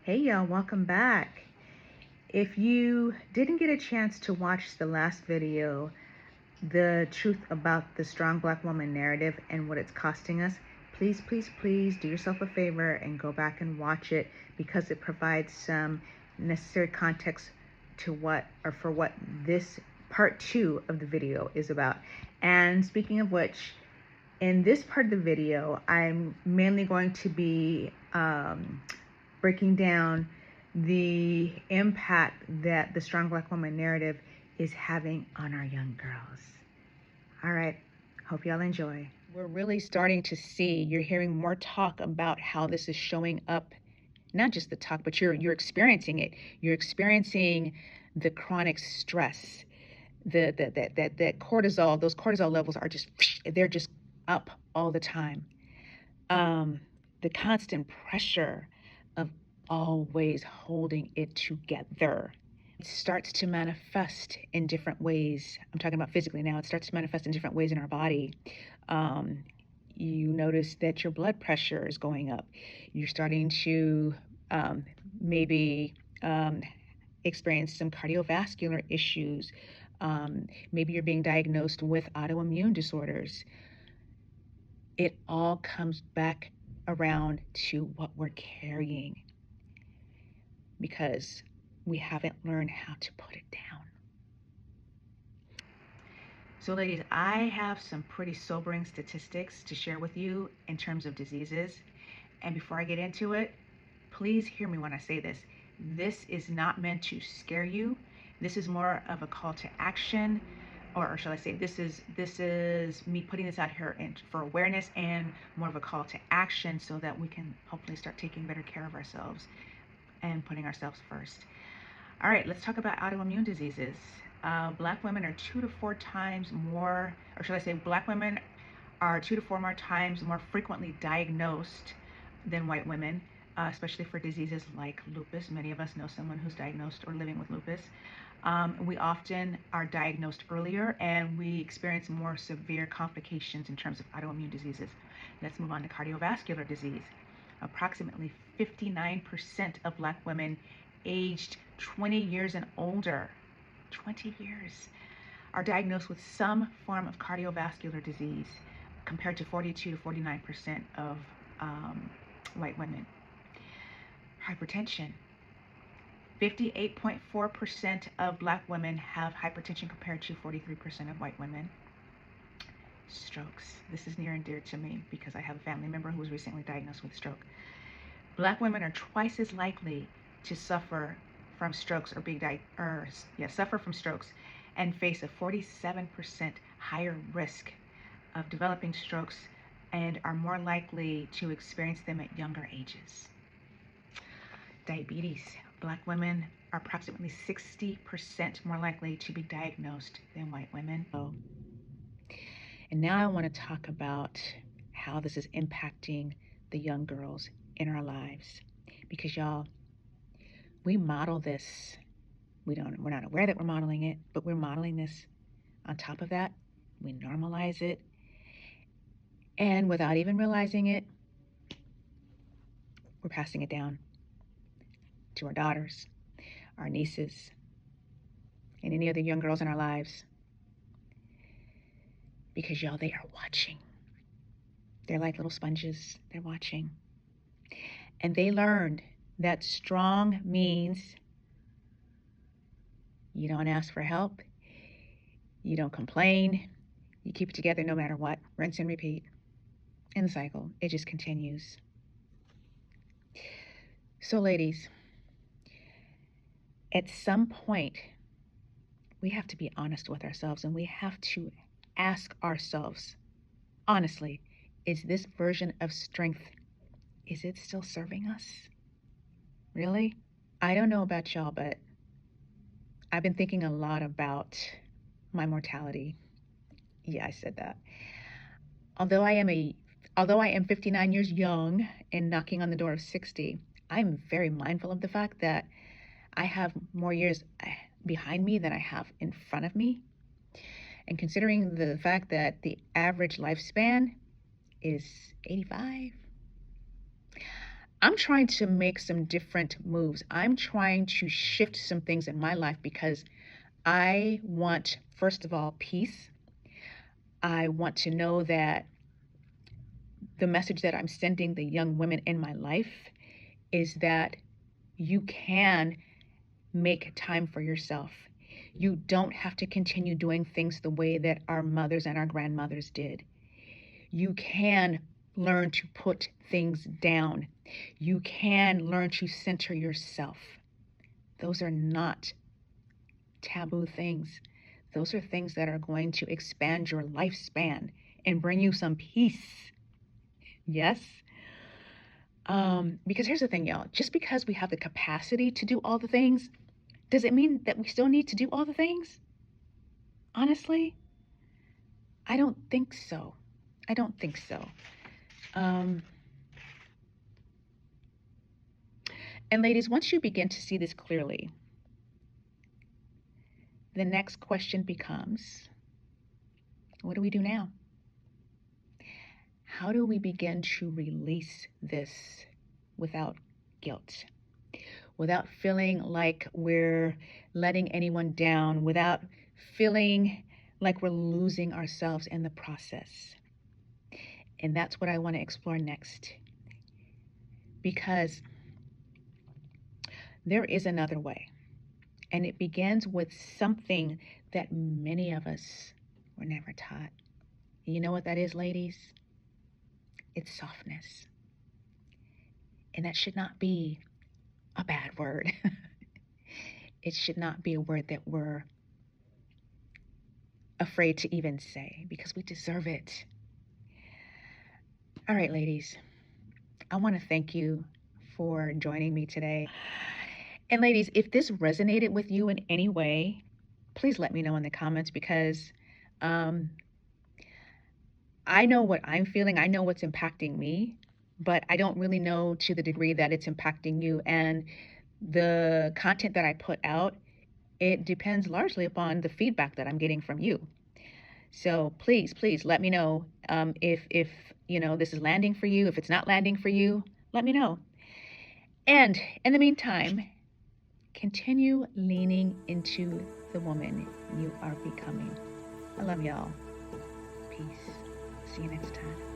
Hey y'all, welcome back. If you didn't get a chance to watch the last video, the truth about the strong black woman narrative and what it's costing us, please do yourself a favor and go back and watch it, because it provides some necessary context to for what this part 2 of the video is about. And speaking of which, in this part of the video, I'm mainly going to be breaking down the impact that the strong black woman narrative is having on our young girls. All right, hope y'all enjoy. We're really starting to see, you're hearing more talk about how this is showing up, not just the talk, but you're experiencing it. You're experiencing the chronic stress, that cortisol, those cortisol levels are they're just up all the time. The constant pressure of always holding it together. It starts to manifest in different ways. I'm talking about physically now. It starts to manifest in different ways in our body. You notice that your blood pressure is going up. You're starting to maybe experience some cardiovascular issues. Maybe you're being diagnosed with autoimmune disorders. It all comes back around to what we're carrying, because we haven't learned how to put it down. So ladies, I have some pretty sobering statistics to share with you in terms of diseases. And before I get into it, please hear me when I say this. This is not meant to scare you. This is more of a call to action, or shall I say, this is me putting this out here for awareness and more of a call to action, so that we can hopefully start taking better care of ourselves and putting ourselves first. All right, let's talk about autoimmune diseases. Black women are 2 to 4 times more, or should I say, black women are 2 to 4 more times more frequently diagnosed than white women, especially for diseases like lupus. Many of us know someone who's diagnosed or living with lupus. We often are diagnosed earlier, and we experience more severe complications in terms of autoimmune diseases. Let's move on to cardiovascular disease. Approximately 59% of black women aged 20 years and older, 20 years, are diagnosed with some form of cardiovascular disease, compared to 42 to 49% of white women. Hypertension. 58.4% of black women have hypertension, compared to 43% of white women. Strokes. This is near and dear to me because I have a family member who was recently diagnosed with stroke. Black women are twice as likely to suffer from strokes suffer from strokes, and face a 47% higher risk of developing strokes, and are more likely to experience them at younger ages. Diabetes. Black women are approximately 60% more likely to be diagnosed than white women. And now I want to talk about how this is impacting the young girls in our lives, because y'all, we model this. We're not aware that we're modeling it, but we're modeling this. On top of that, we normalize it, and without even realizing it, we're passing it down to our daughters, our nieces, and any other young girls in our lives. Because y'all, they are watching. They're like little sponges. They're watching. And they learned that strong means you don't ask for help, you don't complain, you keep it together no matter what. Rinse and repeat. And the cycle, it just continues. So ladies, at some point, we have to be honest with ourselves, and we have to ask ourselves, honestly, is this version of strength, is it still serving us? Really? I don't know about y'all, but I've been thinking a lot about my mortality. Yeah, I said that. Although I am 59 years young and knocking on the door of 60, I'm very mindful of the fact that I have more years behind me than I have in front of me. And considering the fact that the average lifespan is 85, I'm trying to make some different moves. I'm trying to shift some things in my life because I want, first of all, peace. I want to know that the message that I'm sending the young women in my life is that you can make time for yourself. You don't have to continue doing things the way that our mothers and our grandmothers did. You can learn to put things down. You can learn to center yourself. Those are not taboo things. Those are things that are going to expand your lifespan and bring you some peace. Yes? Because here's the thing, y'all. Just because we have the capacity to do all the things, does it mean that we still need to do all the things? Honestly, I don't think so. I don't think so. And ladies, once you begin to see this clearly, the next question becomes, what do we do now? How do we begin to release this without guilt, without feeling like we're letting anyone down, without feeling like we're losing ourselves in the process? And that's what I want to explore next, because there is another way, and it begins with something that many of us were never taught. You know what that is, ladies? It's softness. And that should not be a bad word. It should not be a word that we're afraid to even say, because we deserve it. All right, ladies, I want to thank you for joining me today. And ladies, if this resonated with you in any way, please let me know in the comments, because I know what I'm feeling. I know what's impacting me, but I don't really know to the degree that it's impacting you. And the content that I put out, it depends largely upon the feedback that I'm getting from you. So please, please let me know if you know this is landing for you. If it's not landing for you, let me know. And in the meantime, continue leaning into the woman you are becoming. I love y'all. Peace. See you next time.